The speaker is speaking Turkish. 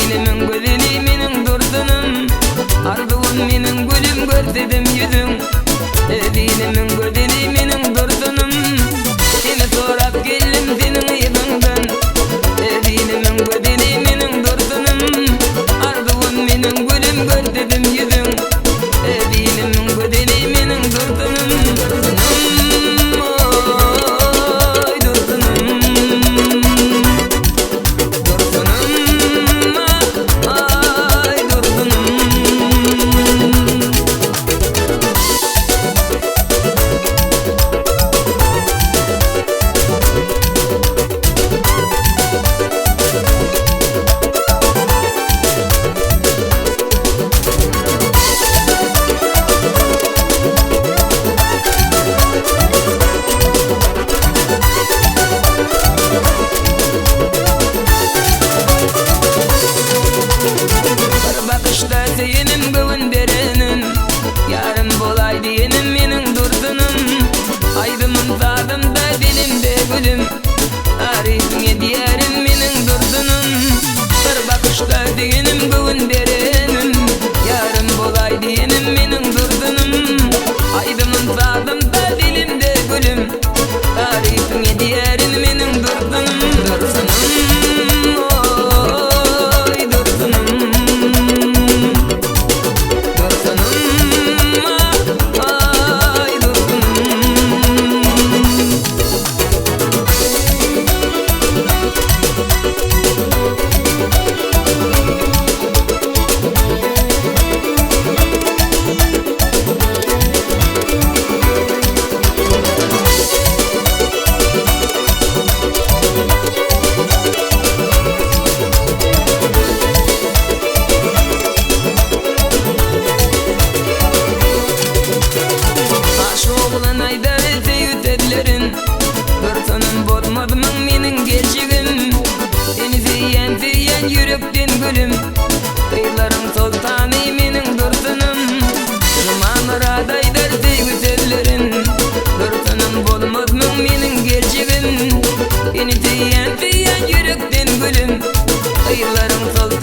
dilimin gülüni menin durdunum. Ardıvın menin gülüm gördedim yüzün. Dilimin gülüni menin durdunum. Seni sorap geldim senin yığından. Dilimin gülüni menin durdunum. Ardıvın menin gülüm gördedim yüzün. Dilimin gülüni menin durdunum. Yenim gövünderenin yarın bolay diyenim menin durdunum. Aydımın zadımda dilimde gülüm. Arifine diyerim menin durdunum. Bir bakışta diyenim gövünderenin yarın bolay diyenim menin durdunum. Aydımın zadımda dilimde gülüm. Arifine diyerim menin durdunum. Yürekten gülüm, kıyıların sultanı menin durdunum. Duman radaydır güzellerin, durdunum bolmaz mı menin gerçeğim. Beni diyen yürekten gülüm, kıyıların sultanı